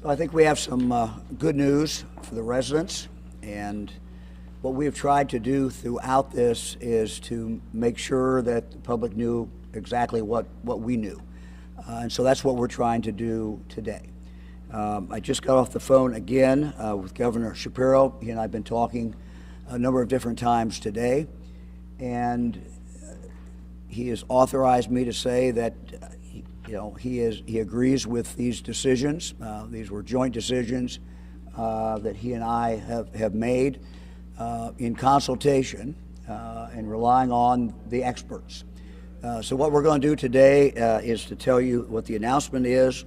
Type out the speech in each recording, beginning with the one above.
So I think we have some good news for the residents, and what we have tried to do throughout this is to make sure that the public knew exactly what we knew. And so that's what we're trying to do today. I just got off the phone again with Governor Shapiro. He and I have been talking a number of different times today, and he has authorized me to say that he agrees with these decisions. These were joint decisions that he and I have made in consultation and relying on the experts. So what we're going to do today is to tell you what the announcement is.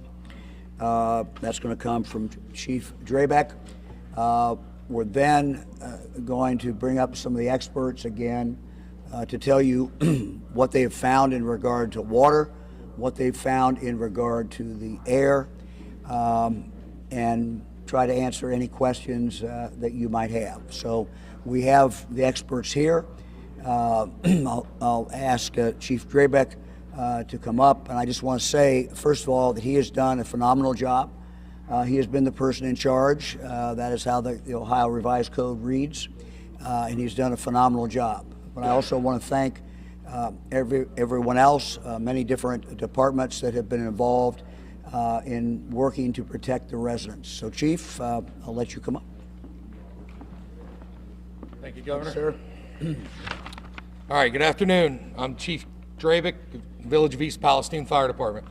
That's going to come from Chief Drabek. We're then going to bring up some of the experts again to tell you what they have found in regard to water, what they've found in regard to the air, and try to answer any questions that you might have. So we have the experts here. I'll ask Chief Drabek to come up, and I just want to say, first of all, that he has done a phenomenal job. He has been the person in charge. That is how the Ohio Revised Code reads, and he's done a phenomenal job. But I also want to thank everyone else, many different departments that have been involved in working to protect the residents. So, Chief, I'll let you come up. Thank you, Governor. Yes, sir. All right, good afternoon. I'm Chief Drabek, Village of East Palestine Fire Department.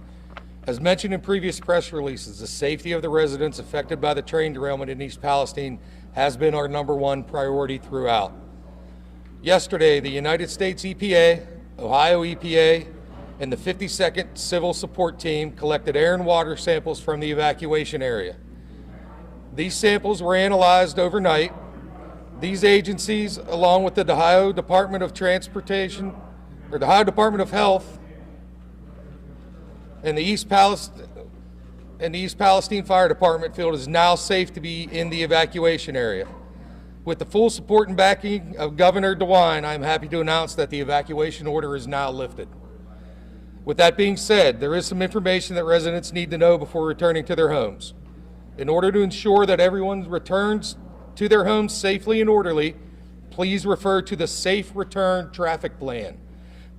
As mentioned in previous press releases, the safety of the residents affected by the train derailment in East Palestine has been our #1 priority throughout. Yesterday, the United States EPA, Ohio EPA, and the 52nd Civil Support Team collected air and water samples from the evacuation area. These samples were analyzed overnight. These agencies, along with the Ohio Department of Transportation, or the Ohio Department of Health, and the East Palestine Fire Department, feel it is now safe to be in the evacuation area. With the full support and backing of Governor DeWine, I am happy to announce that the evacuation order is now lifted. With that being said, there is some information that residents need to know before returning to their homes. In order to ensure that everyone returns to their homes safely and orderly, please refer to the Safe Return Traffic Plan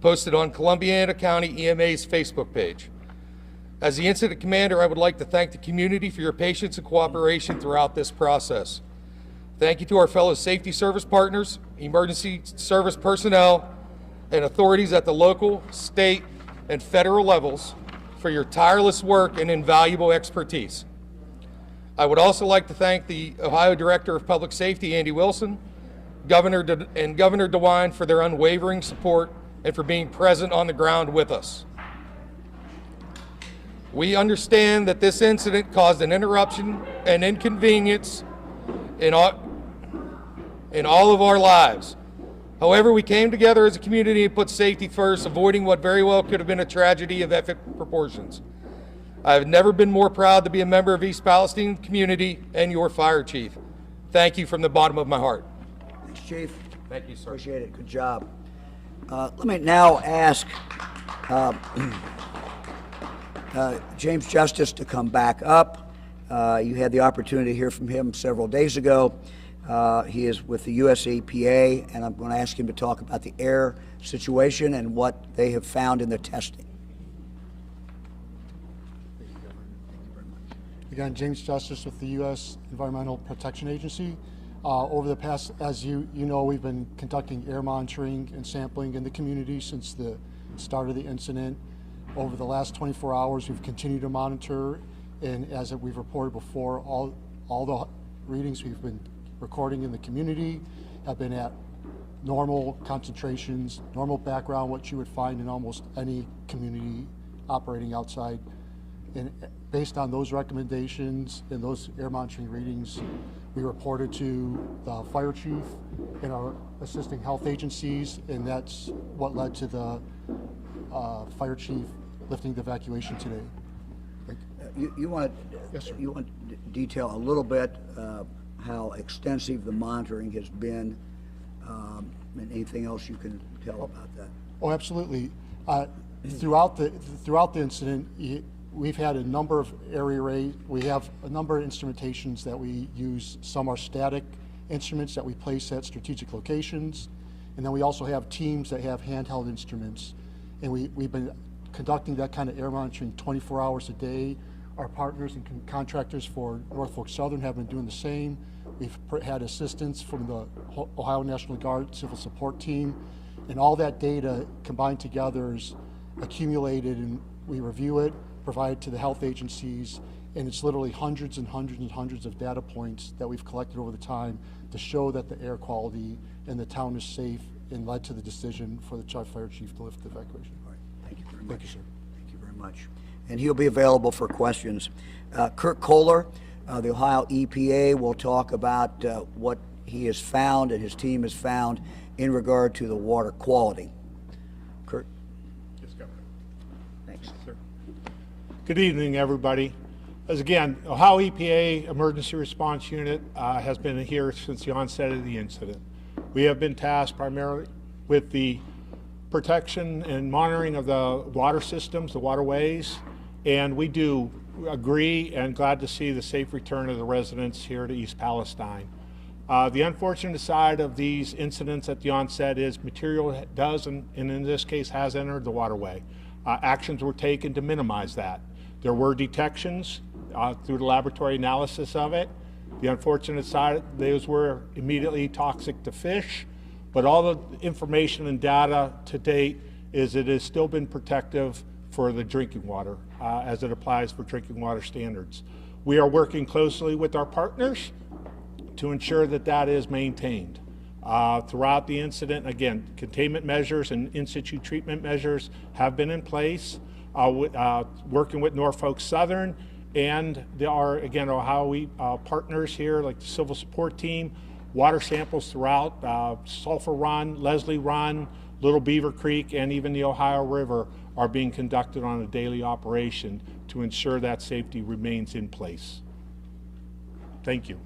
posted on Columbiana County EMA's Facebook page. As the incident commander, I would like to thank the community for your patience and cooperation throughout this process. Thank you to our fellow safety service partners, emergency service personnel, and authorities at the local, state, and federal levels for your tireless work and invaluable expertise. I would also like to thank the Ohio Director of Public Safety, Andy Wilson, Governor DeWine for their unwavering support and for being present on the ground with us. We understand that this incident caused an interruption and inconvenience in all of our lives. However, we came together as a community and put safety first, avoiding what very well could have been a tragedy of epic proportions. I have never been more proud to be a member of East Palestine community and your fire chief. Thank you from the bottom of my heart. Thanks, Chief. Thank you, sir. Appreciate it. Good job. Let me now ask James Justice to come back up. You had the opportunity to hear from him several days ago. He is with the US EPA, and I'm going to ask him to talk about the air situation and what they have found in their testing. Again, James Justice with the U.S. Environmental Protection Agency. Over the past, as you know, we've been conducting air monitoring and sampling in the community since the start of the incident. Over the last 24 hours, we've continued to monitor, and as we've reported before, all the readings we've been recording in the community have been at normal concentrations, normal background, what you would find in almost any community operating outside. And based on those recommendations and those air monitoring readings, we reported to the fire chief and our assisting health agencies, and that's what led to the fire chief lifting the evacuation today. You want Yes, sir. You want to detail a little bit how extensive the monitoring has been, and anything else you can tell about that? Oh, absolutely. Throughout the incident, we've had a number of area arrays. We have a number of instrumentations that we use. Some are static instruments that we place at strategic locations. And then we also have teams that have handheld instruments. And we've been conducting that kind of air monitoring 24 hours a day. Our partners and contractors for Norfolk Southern have been doing the same. We've had assistance from the Ohio National Guard Civil Support Team. And all that data combined together is accumulated, and we review it, provide it to the health agencies, and it's literally hundreds and hundreds and hundreds of data points that we've collected over the time to show that the air quality in the town is safe, and led to the decision for the fire chief to lift the evacuation. All right. Thank you very much. Thank you, sir. Thank you very much. And he'll be available for questions. Kurt Kohler, the Ohio EPA, will talk about what he has found and his team has found in regard to the water quality. Kurt? Yes, Governor. Thanks. Sir. Good evening, everybody. As again, Ohio EPA Emergency Response Unit has been here since the onset of the incident. We have been tasked primarily with the protection and monitoring of the water systems, the waterways, and we do agree and glad to see the safe return of the residents here to East Palestine. The unfortunate side of these incidents at the onset is material does, and in this case has entered the waterway. Actions were taken to minimize that. There were detections through the laboratory analysis of it. The unfortunate side, those were immediately toxic to fish, but all the information and data to date is it has still been protective for the drinking water as it applies for drinking water standards. We are working closely with our partners to ensure that that is maintained. Throughout the incident, again, containment measures and in situ treatment measures have been in place, working with Norfolk Southern and again, Ohio partners here, like the Civil Support Team, water samples throughout Sulphur Run, Leslie Run, Little Beaver Creek, and even the Ohio River are being conducted on a daily operation to ensure that safety remains in place. Thank you.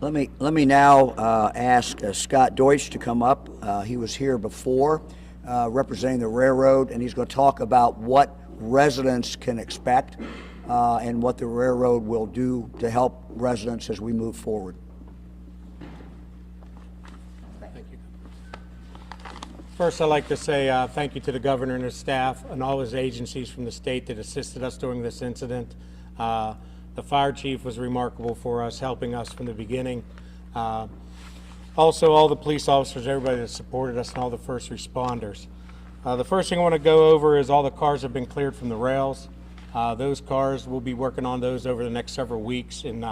Let me now ask Scott Deutsch to come up. He was here before representing the railroad, and he's going to talk about what residents can expect and what the railroad will do to help residents as we move forward. Thank you. First, I'd like to say thank you to the governor and his staff and all his agencies from the state that assisted us during this incident. The fire chief was remarkable for us, helping us from the beginning. Also, all the police officers, everybody that supported us, and all the first responders. The first thing I want to go over is all the cars have been cleared from the rails. Those cars, we'll be working on those over the next several weeks and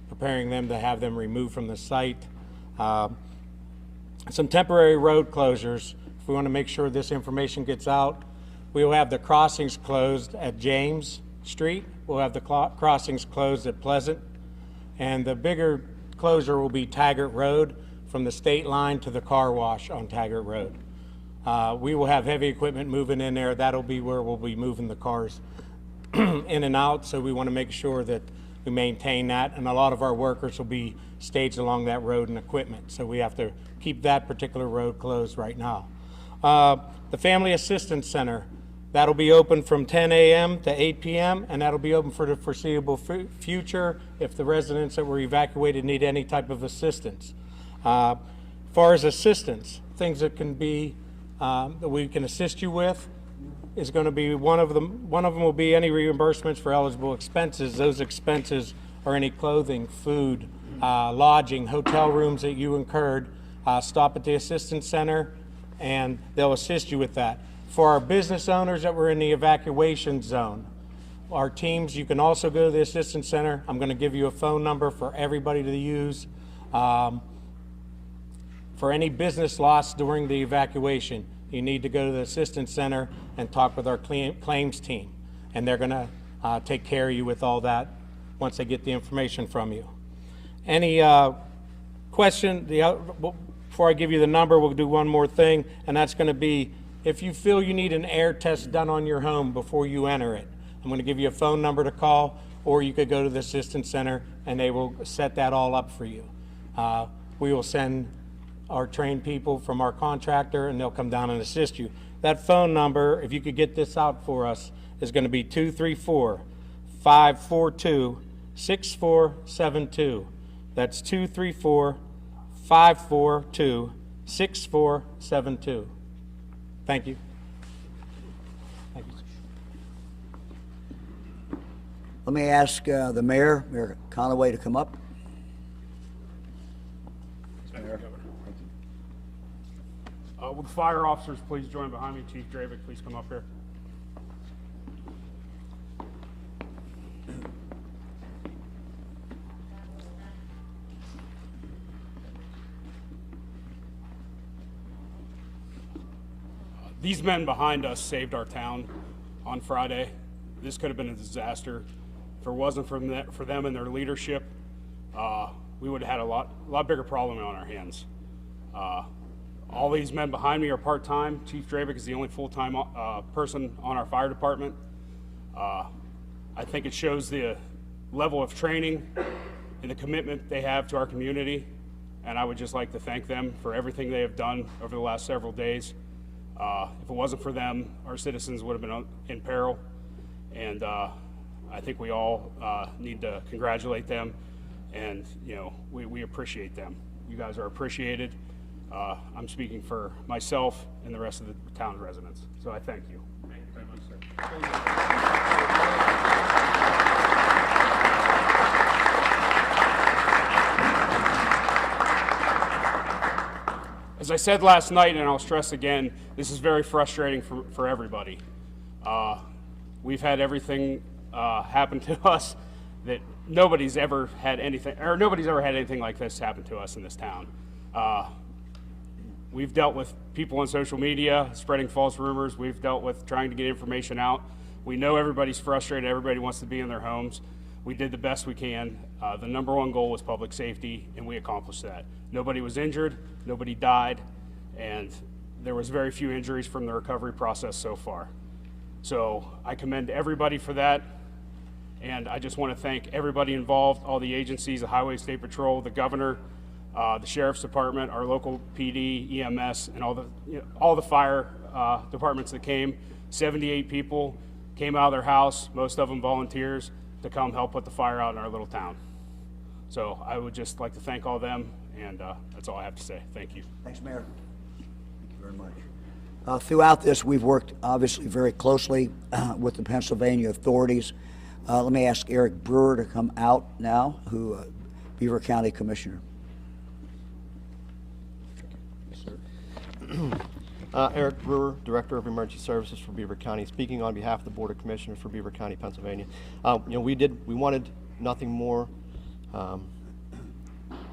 preparing them to have them removed from the site. Some temporary road closures. If we want to make sure this information gets out, we will have the crossings closed at James Street. We'll have the crossings closed at Pleasant. And the bigger closure will be Taggart Road from the state line to the car wash on Taggart Road. We will have heavy equipment moving in there. That'll be where we'll be moving the cars in and out, so we want to make sure that we maintain that, and a lot of our workers will be staged along that road and equipment, so we have to keep that particular road closed right now. The Family Assistance Center, that'll be open from 10 a.m. to 8 p.m., and that'll be open for the foreseeable future if the residents that were evacuated need any type of assistance. As far as assistance, things that can be that we can assist you with is going to be one of them will be any reimbursements for eligible expenses. Those expenses are any clothing, food, lodging, hotel rooms that you incurred. Stop at the assistance center and they'll assist you with that. For our business owners that were in the evacuation zone, our teams, you can also go to the assistance center. I'm going to give you a phone number for everybody to use. For any business loss during the evacuation, you need to go to the assistance center and talk with our claims team, and they're going to take care of you with all that once they get the information from you. Any question? Before I give you the number, we'll do one more thing, and that's going to be if you feel you need an air test done on your home before you enter it. I'm going to give you a phone number to call, or you could go to the assistance center and they will set that all up for you. We will send our trained people from our contractor, and they'll come down and assist you. That phone number, if you could get this out for us, is going to be 234-542-6472. That's 234-542-6472. Thank you. Thank you. Let me ask the mayor, Mayor Conaway, to come up. Will the fire officers please join behind me? Chief Dravick, please come up here. These men behind us saved our town on Friday. This could have been a disaster. If it wasn't for them and their leadership, we would have had a lot bigger problem on our hands. All these men behind me are part-time. Chief Dravick is the only full-time person on our fire department. I think it shows the level of training and the commitment they have to our community, and I would just like to thank them for everything they have done over the last several days. If it wasn't for them, our citizens would have been in peril, and I think we all need to congratulate them, and we appreciate them. You guys are appreciated. I'm speaking for myself and the rest of the town residents, so I thank you. Thank you very much, sir. As I said last night, and I'll stress again, this is very frustrating for everybody. We've had everything happen to us that nobody's ever had anything like this happen to us in this town. We've dealt with people on social media spreading false rumors. We've dealt with trying to get information out. We know everybody's frustrated. Everybody wants to be in their homes. We did the best we can. The number one goal was public safety, and we accomplished that. Nobody was injured, nobody died, and there was very few injuries from the recovery process so far. So I commend everybody for that, and I just want to thank everybody involved, all the agencies, the Highway State Patrol, the governor, the Sheriff's Department, our local PD, EMS, and all the fire departments that came. 78 people came out of their house, most of them volunteers, to come help put the fire out in our little town. So I would just like to thank all of them, and that's all I have to say. Thank you. Thanks, Mayor. Thank you very much. Throughout this, we've worked obviously very closely with the Pennsylvania authorities. Let me ask Eric Brewer to come out now, who Beaver County Commissioner. Eric Brewer, Director of Emergency Services for Beaver County, speaking on behalf of the Board of Commissioners for Beaver County, Pennsylvania. We wanted nothing more to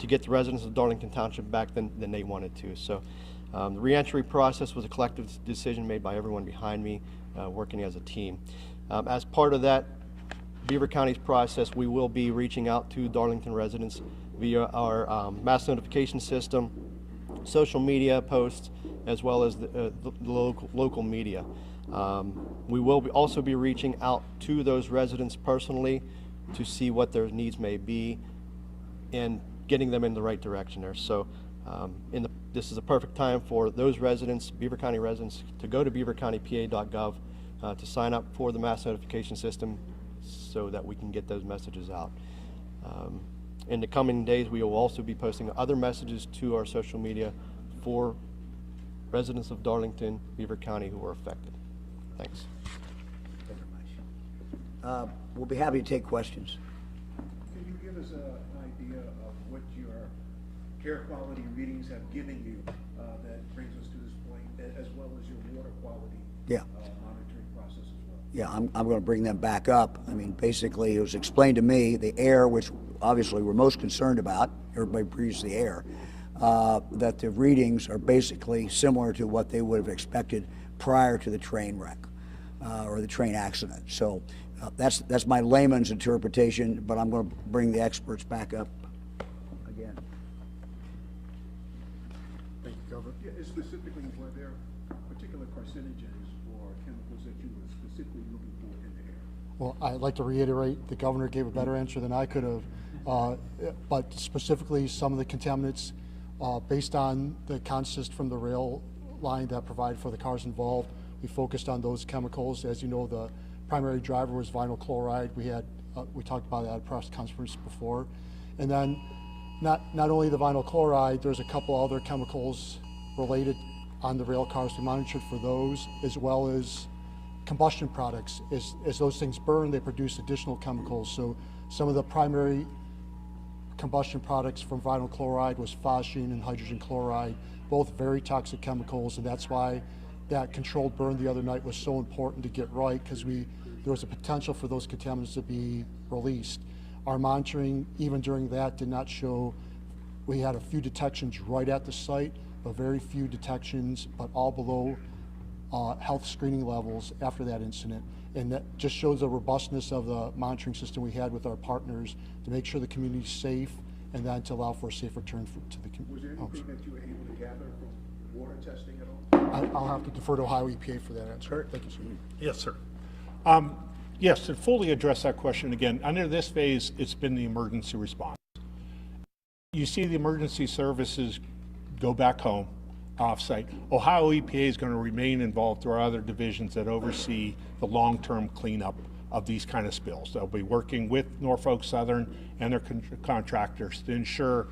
get the residents of Darlington Township back than they wanted to. So the reentry process was a collective decision made by everyone behind me, working as a team. As part of that Beaver County's process, we will be reaching out to Darlington residents via our mass notification system, social media posts, as well as the local media. We will also be reaching out to those residents personally to see what their needs may be and getting them in the right direction there. So this is a perfect time for those residents, Beaver County residents, to go to beavercountypa.gov to sign up for the mass notification system so that we can get those messages out. In the coming days, we will also be posting other messages to our social media for residents of Darlington, Beaver County who are affected. Thanks. Thank you very much. We'll be happy to take questions. Can you give us an idea of what your air quality readings have given you that brings us to this point, as well as your water quality monitoring process as well? Yeah, I'm going to bring them back up. I mean, basically, it was explained to me, the air, which obviously we're most concerned about, everybody breathes the air, that the readings are basically similar to what they would have expected prior to the train wreck or the train accident. So that's my layman's interpretation, but I'm going to bring the experts back up again. Thank you, Governor. Yeah, specifically, were there particular carcinogens or chemicals that you were specifically looking for in the air? Well, I'd like to reiterate, the governor gave a better answer than I could have, but specifically some of the contaminants Based on the consist from the rail line that provided for the cars involved, we focused on those chemicals. As you know, the primary driver was vinyl chloride. We talked about that at press conference before. And then not only the vinyl chloride, there's a couple other chemicals related on the rail cars. We monitored for those, as well as combustion products. As those things burn, they produce additional chemicals. So some of the primary combustion products from vinyl chloride was phosgene and hydrogen chloride, both very toxic chemicals, and that's why that controlled burn the other night was so important to get right, because there was a potential for those contaminants to be released. Our monitoring, even during that, did not show. We had a few detections right at the site, but very few detections, but all below health screening levels after that incident. And that just shows the robustness of the monitoring system we had with our partners to make sure the community's safe, and then to allow for a safe return to the Was there community. anything that you were able to gather from water testing at all? I'll have to defer to Ohio EPA for that answer. Thank you, sir. Yes, sir. Yes, to fully address that question again, under this phase, it's been the emergency response. You see the emergency services go back home, off-site. Ohio EPA is going to remain involved through our other divisions that oversee the long-term cleanup of these kind of spills. They'll be working with Norfolk Southern and their contractors to ensure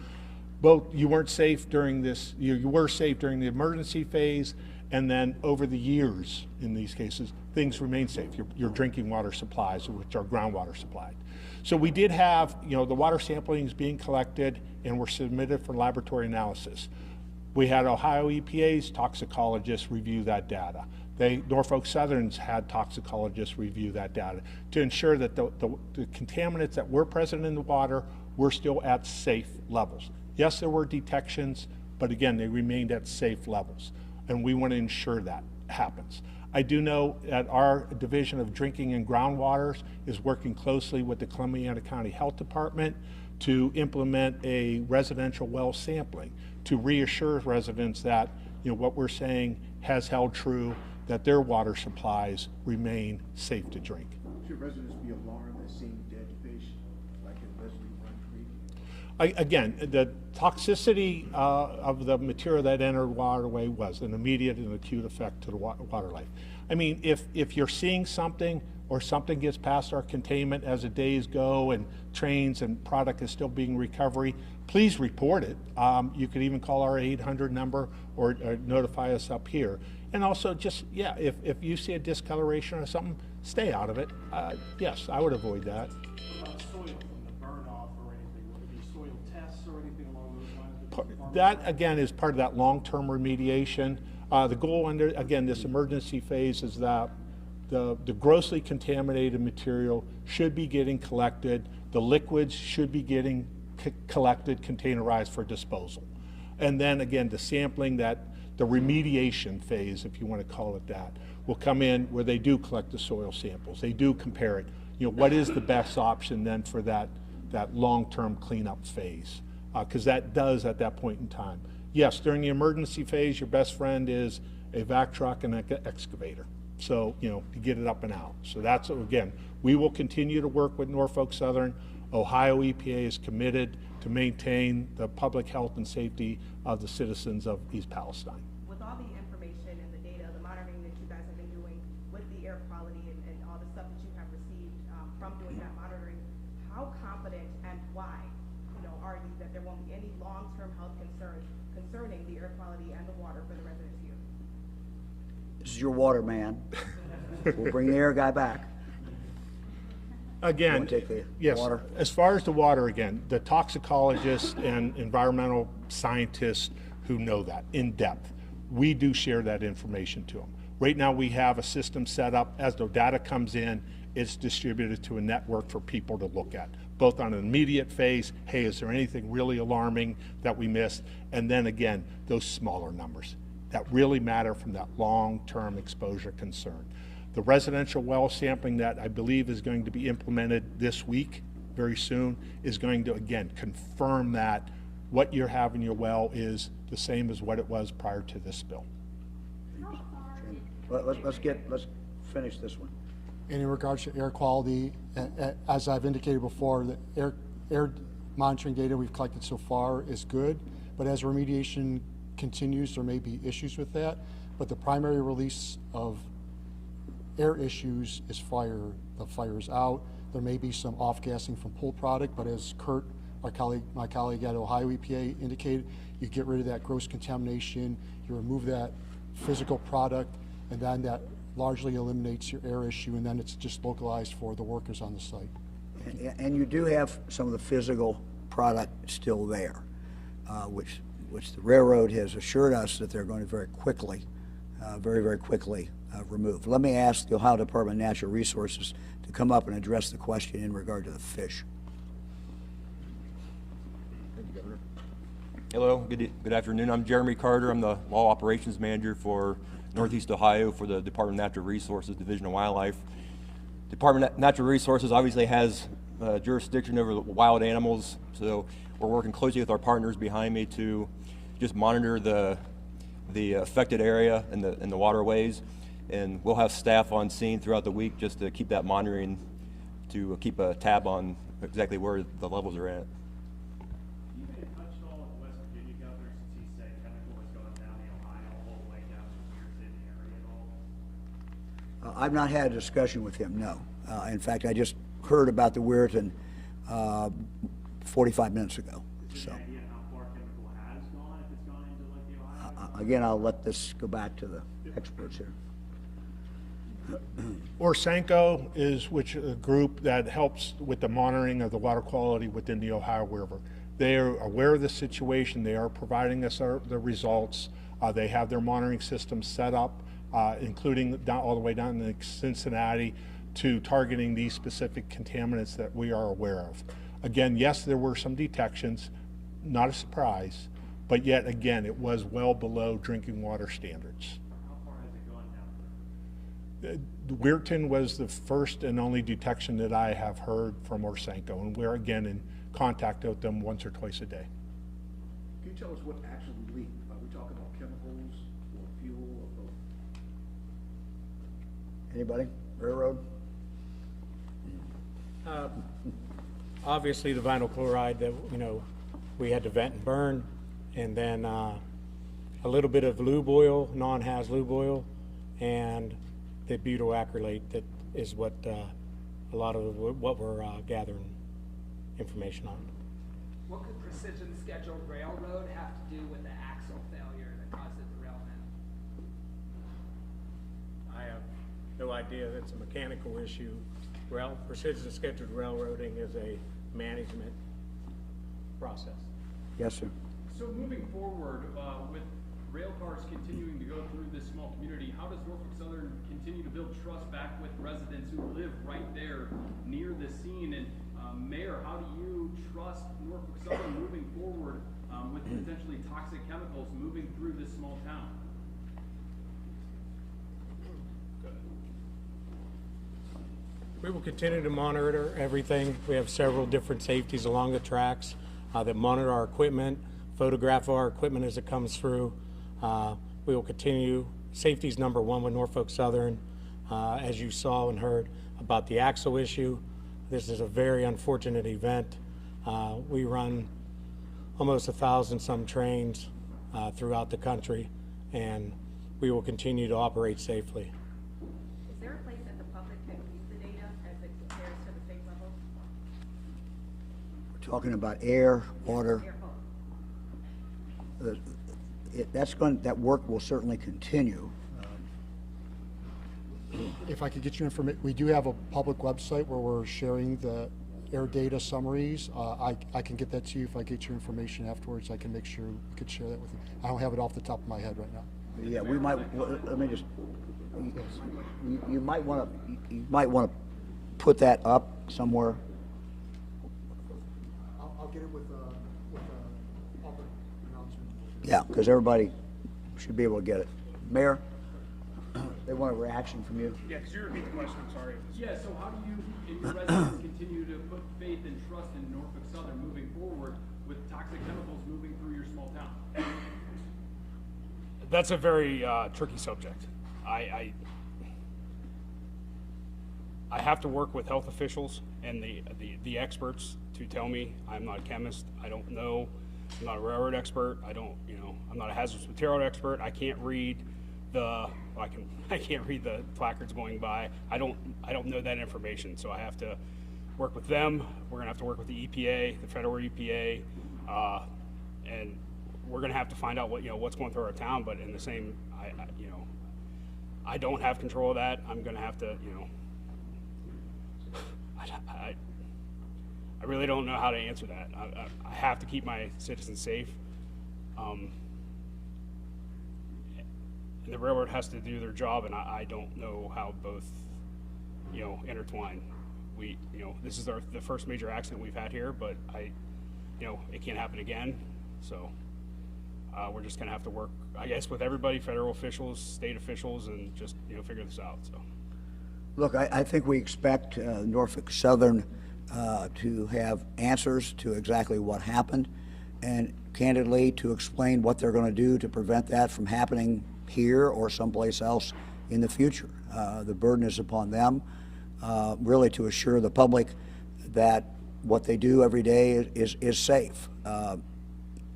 both you weren't safe during this, you were safe during the emergency phase, and then over the years, in these cases, things remain safe. Your drinking water supplies, which are groundwater supplied. So we did have, the water sampling is being collected and were submitted for laboratory analysis. We had Ohio EPA's toxicologists review that data. Norfolk Southern's had toxicologists review that data to ensure that the contaminants that were present in the water were still at safe levels. Yes, there were detections, but again, they remained at safe levels, and we want to ensure that happens. I do know that our Division of Drinking and Groundwaters is working closely with the Columbiana County Health Department to implement a residential well sampling to reassure residents that what we're saying has held true, that their water supplies remain safe to drink. Should residents be alarmed at seeing dead fish like in Leslie Run Creek? Again, the toxicity of the material that entered waterway was an immediate and acute effect to the water life. I mean, if you're seeing something or something gets past our containment as the days go and trains and product is still being recovery, please report it. You could even call our 800 number or notify us up here. And also just, if you see a discoloration or something, stay out of it. Yes, I would avoid that. Soil from the burn off or anything, would it be soil tests or anything along those lines? That, again, is part of that long-term remediation. The goal under, again, this emergency phase is that the grossly contaminated material should be getting collected. The liquids should be getting collected, containerized for disposal. And then, again, the sampling, the remediation phase, if you want to call it that, will come in where they do collect the soil samples. They do compare it. What is the best option then for that long-term cleanup phase? Because that does at that point in time. Yes, during the emergency phase, your best friend is a vac truck and an excavator. So, to get it up and out. So that's, again, we will continue to work with Norfolk Southern. Ohio EPA is committed to maintain the public health and safety of the citizens of East Palestine. With all the information and the data, the monitoring that you guys have been doing with the air quality and all the stuff that you have received from doing that monitoring, how confident and why, are you that there won't be any long-term health concerns concerning the air quality and the water for the residents here? This is your water man. We'll bring the air guy back. Again, wanna take the yes, water? as far as the water, again, the toxicologists and environmental scientists who know that in depth, we do share that information to them. Right now, we have a system set up. As the data comes in, it's distributed to a network for people to look at, both on an immediate phase, hey, is there anything really alarming that we missed? And then again, those smaller numbers that really matter from that long-term exposure concern. The residential well sampling that I believe is going to be implemented this week, very soon, is going to, again, confirm that what you have in your well is the same as what it was prior to this spill. Let's finish this one. And in regards to air quality, as I've indicated before, the air monitoring data we've collected so far is good, but as remediation continues, there may be issues with that. But the primary release of air issues is fire. The fire is out. There may be some off-gassing from pool product, but as Kurt, my colleague at Ohio EPA indicated, you get rid of that gross contamination, you remove that physical product, and then that largely eliminates your air issue, and then it's just localized for the workers on the site. And you do have some of the physical product still there, which the railroad has assured us that they're going to very quickly remove. Let me ask the Ohio Department of Natural Resources to come up and address the question in regard to the fish. Hello, good afternoon. I'm Jeremy Carter. I'm the Law Operations Manager for Northeast Ohio for the Department of Natural Resources, Division of Wildlife. Department of Natural Resources obviously has jurisdiction over the wild animals, so we're working closely with our partners behind me to just monitor the affected area and the waterways, and we'll have staff on scene throughout the week just to keep that monitoring, to keep a tab on exactly where the levels are at. You may have touched on with West Virginia governor since he said chemical has gone down the Ohio all the way down to the Pearson area at all? I've not had a discussion with him, no. In fact, I just heard about the Weirton 45 minutes ago. So, Any idea how far chemical has gone, if it's gone into like the Ohio? again, I'll let this go back to the experts here. Orsenco is a group that helps with the monitoring of the water quality within the Ohio River. They are aware of the situation. They are providing us the results. They have their monitoring system set up, including all the way down to Cincinnati, to targeting these specific contaminants that we are aware of. Again, yes, there were some detections, not a surprise, but yet again, it was well below drinking water standards. How far has it gone down? Weirton was the first and only detection that I have heard from Orsenco, and we're again in contact with them once or twice a day. Can you tell us what actually leaked? Are we talking about chemicals or fuel or both? Anybody? Railroad? Obviously, the vinyl chloride that, we had to vent and burn, and then a little bit of lube oil, non-haz lube oil, and the butyl acrylate that is what a lot of what we're gathering information on. What could Precision Scheduled Railroad have to do with the axle failure that caused the derailment? I have no idea. That's a mechanical issue. Well, Precision Scheduled Railroading is a management process. Yes, sir. So moving forward, with rail cars continuing to go through this small community, how does Norfolk Southern continue to build trust back with residents who live right there near the scene? And Mayor, how do you trust Norfolk Southern moving forward with potentially toxic chemicals moving through this small town? We will continue to monitor everything. We have several different safeties along the tracks that monitor our equipment, photograph our equipment as it comes through. We will continue. Safety is number one with Norfolk Southern. As you saw and heard about the axle issue, this is a very unfortunate event. We run almost 1,000 some trains throughout the country, and we will continue to operate safely. Is there a place that the public can view the data as it compares to the state level? We're talking about air, water. Air quality. That work will certainly continue. If I could get you information, we do have a public website where we're sharing the air data summaries. I can get that to you. If I get your information afterwards, I can make sure we could share that with you. I don't have it off the top of my head right now. Yeah, we might, let me just, you might want to put that up somewhere. I'll get it with a public announcement. Yeah, because everybody should be able to get it. Mayor, they want a reaction from you. Yeah, could you repeat the question? I'm sorry. Yeah, so how do you and your residents continue to put faith and trust in Norfolk Southern moving forward with toxic chemicals moving through your small town? That's a very tricky subject. I have to work with health officials and the experts to tell me. I'm not a chemist. I don't know I'm not a railroad expert. I don't, I'm not a hazardous material expert. I can't read I can't read the placards going by. I don't know that information, so I have to work with them. We're gonna have to work with the EPA, the federal EPA, and we're gonna have to find out what's going through our town. But in the same, I don't have control of that. I'm gonna have to, I really don't know how to answer that. I have to keep my citizens safe. And the railroad has to do their job, and I don't know how both, intertwine. This is the first major accident we've had here, but it can't happen again. So we're just gonna have to work, I guess, with everybody, federal officials, state officials, and just, figure this out, so. Look, I think we expect Norfolk Southern to have answers to exactly what happened, and candidly to explain what they're going to do to prevent that from happening here or someplace else in the future. The burden is upon them, really, to assure the public that what they do every day is safe.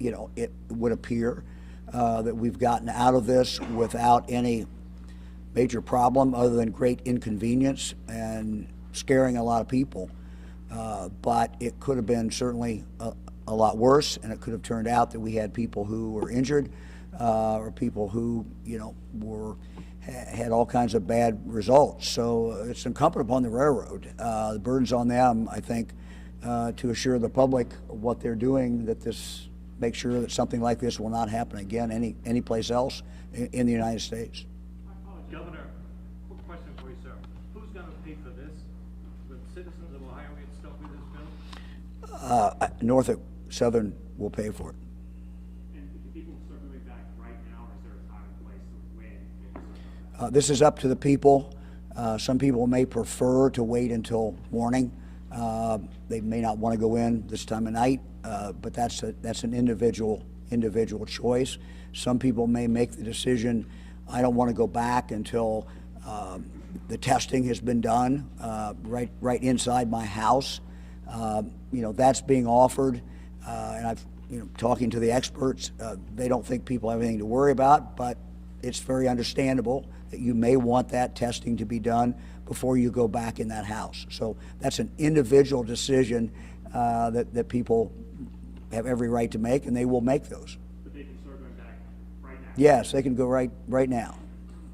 It would appear that we've gotten out of this without any major problem other than great inconvenience and scaring a lot of people. But it could have been certainly a lot worse, and it could have turned out that we had people who were injured or people who, had all kinds of bad results. So it's incumbent upon the railroad. The burden's on them, I think, to assure the public what they're doing, make sure that something like this will not happen again any place else in the United States. Governor, quick question for you, sir. Who's going to pay for this? The citizens of Ohio get stuck with this bill? Norfolk Southern will pay for it. And do people circulate back right now, or is there a time and place of when they can circulate? This is up to the people. Some people may prefer to wait until morning. They may not want to go in this time of night, but that's an individual choice. Some people may make the decision, I don't want to go back until the testing has been done right inside my house. That's being offered, and I've talking to the experts. They don't think people have anything to worry about, but it's very understandable that you may want that testing to be done before you go back in that house. So that's an individual decision that people have every right to make, and they will make those. But they can start going back right now? Yes, they can go right now.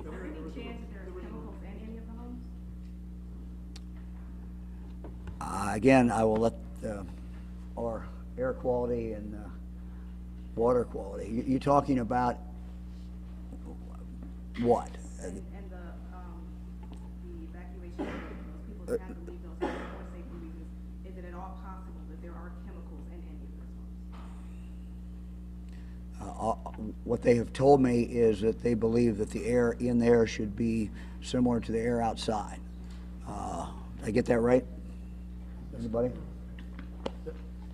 Is there any chance there are chemicals in any of the homes? Again, I will let our air quality and water quality. You're talking about what? And the evacuation, those people have to leave those homes for safety reasons. Is it at all possible that there are chemicals in any of those homes? What they have told me is that they believe that the air in there should be similar to the air outside. Did I get that right? Anybody?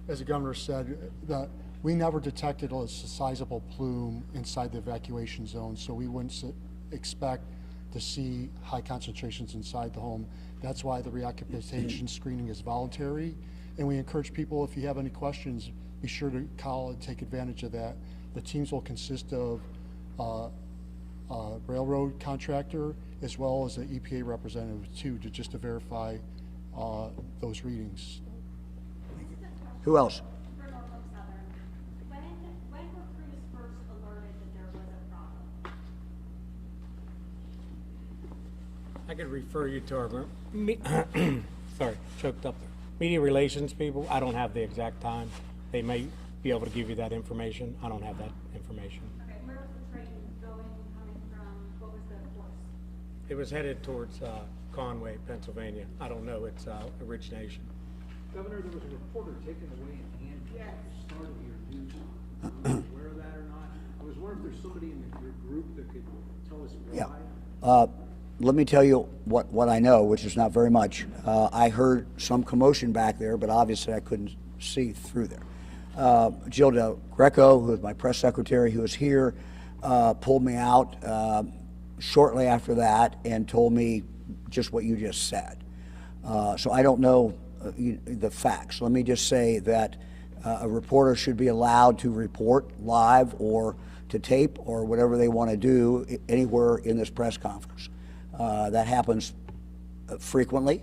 As the governor said, that we never detected a sizable plume inside the evacuation zone, so we wouldn't expect to see high concentrations inside the home. That's why the reoccupation screening is voluntary, and we encourage people, if you have any questions, be sure to call and take advantage of that. The teams will consist of a railroad contractor as well as an EPA representative too, just to verify those readings. Who else? For Norfolk Southern, when were crews first alerted that there was a problem? I could refer you to our, sorry, choked up there. Media relations people, I don't have the exact time. They may be able to give you that information. I don't have that information. Okay, where was the train going, coming from? What was the course? It was headed towards Conway, Pennsylvania. I don't know its origination. Governor, there was a reporter taken away in handcuffs at the start of your news. Are you aware of that or not? I was wondering if there's somebody in your group that could tell us why. Yeah. Let me tell you what I know, which is not very much. I heard some commotion back there, but obviously I couldn't see through there. Jill Del Greco, who is my press secretary, who was here, pulled me out shortly after that and told me just what you just said. So I don't know the facts. Let me just say that A reporter should be allowed to report live or to tape or whatever they want to do anywhere in this press conference. That happens frequently.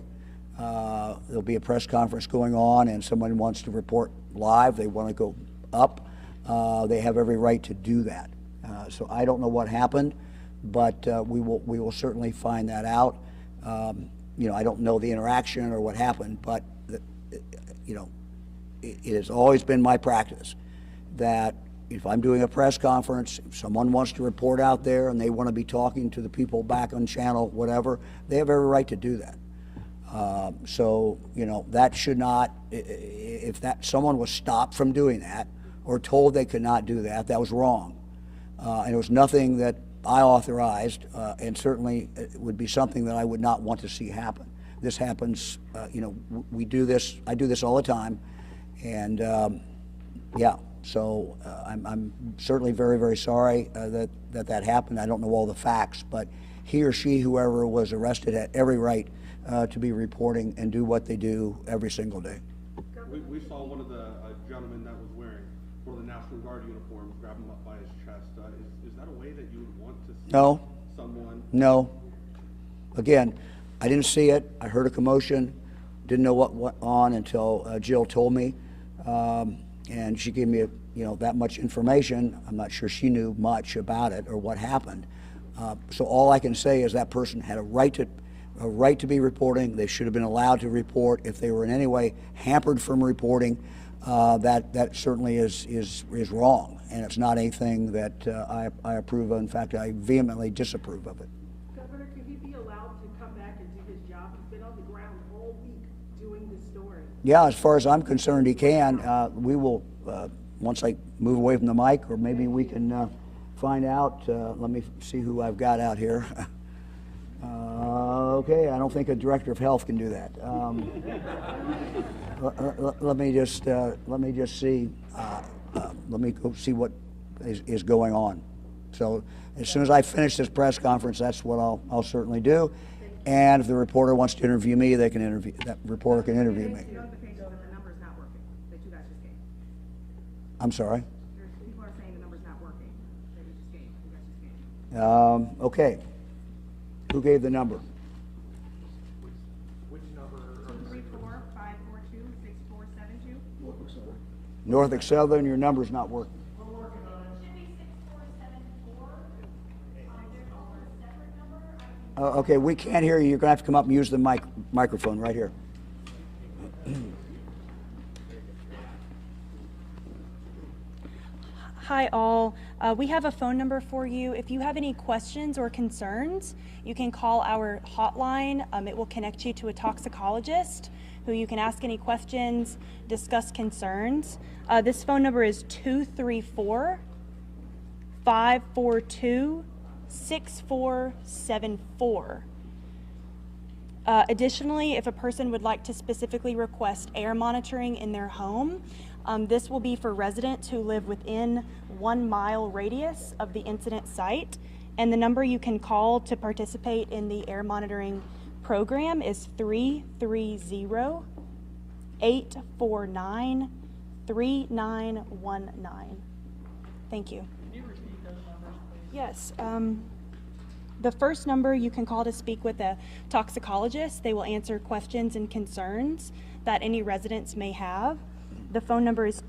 There'll be a press conference going on and someone wants to report live, they want to go up, they have every right to do that. So I don't know what happened, but we will certainly find that out. You know, I don't know the interaction or what happened, but you know, it has always been my practice that if I'm doing a press conference, if someone wants to report out there and they want to be talking to the people back on channel, whatever, they have every right to do that. So, you know, that should not, if that someone was stopped from doing that or told they could not do that, that was wrong. And it was nothing that I authorized, and certainly it would be something that I would not want to see happen. This happens, you know, we do this, I do this all the time, and yeah, so I'm certainly very, very sorry that happened. I don't know all the facts, but he or she, whoever was arrested, had every right to be reporting and do what they do every single day. We saw one of the gentlemen that was wearing one of the National Guard uniforms grab him up by his chest. Is that a way that you would want to see someone? No. Again, I didn't see it. I heard a commotion. Didn't know what went on until Jill told me, and she gave me you know, that much information. I'm not sure she knew much about it or what happened. So all I can say is that person had a right to be reporting. They should have been allowed to report. If they were in any way hampered from reporting, that certainly is wrong, and it's not anything that I approve of. In fact, I vehemently disapprove of it. Governor, can he be allowed to come back and do his job? He's been on the ground all week doing this story. Yeah, as far as I'm concerned, he can. We will, once I move away from the mic, or maybe we can find out. Let me see who I've got out here. Okay, I don't think a director of health can do that. Let me just see. Let me go see what is going on. So as soon as I finish this press conference, that's what I'll certainly do. And if the reporter wants to interview me, they can interview. That reporter can interview me. I'm sorry. People are saying the number's not working. That you just gave. You guys just gave. Okay. Who gave the number? Which number? 234-542-6472. Norfolk Southern, your number's not working. Okay, we can't hear you. You're going to have to come up and use the microphone right here. Hi all, we have a phone number for you. If you have any questions or concerns, you can call our hotline. It will connect you to a toxicologist who you can ask any questions, discuss concerns. This phone number is 234-542-6474. Additionally, if a person would like to specifically request air monitoring in their home, this will be for residents who live within 1 mile radius of the incident site. And the number you can call to participate in the air monitoring program is 330-849-3919. Thank you. Can you repeat those numbers, please? Yes. The first number you can call to speak with a toxicologist. They will answer questions and concerns that any residents may have. The phone number is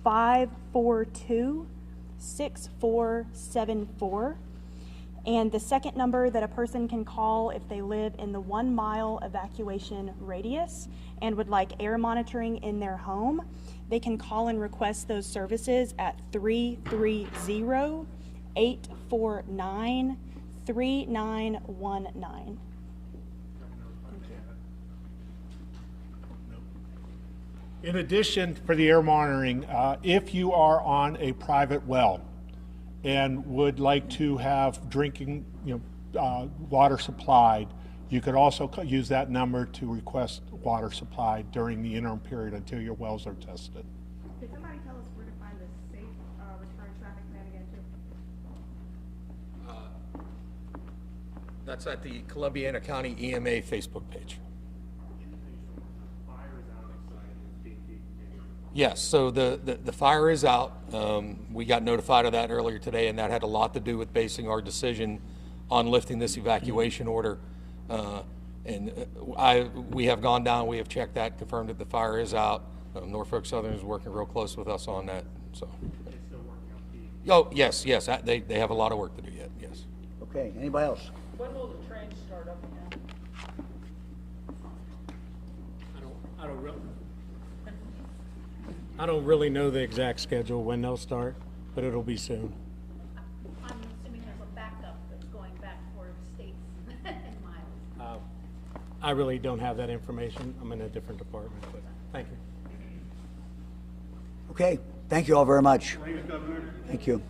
234-542-6474. And the second number that a person can call if they live in the 1 mile evacuation radius and would like air monitoring in their home, they can call and request those services at 330-849-3919. In addition, for the air monitoring, if you are on a private well and would like to have drinking, water supplied, you could also use that number to request water supplied during the interim period until your wells are tested. Can somebody tell us where to find the safe return traffic plan again, too? That's at the Columbiana County EMA Facebook page. Fire is out of sight, it's being Yes, so the fire is out. We got notified of that earlier today, and that had a lot to do with basing our decision on lifting this evacuation order. We have gone down, we have checked that, confirmed that the fire is out. Norfolk Southern is working real close with us on that, so. Oh, yes, they have a lot of work to do yet, yes. Okay, anybody else? When will the train start up again? I don't really know the exact schedule when they'll start, but it'll be soon. I'm assuming there's a backup that's going back for states and miles. I really don't have that information. I'm in a different department, but thank you. Okay, thank you all very much. Thanks, Governor. Thank you.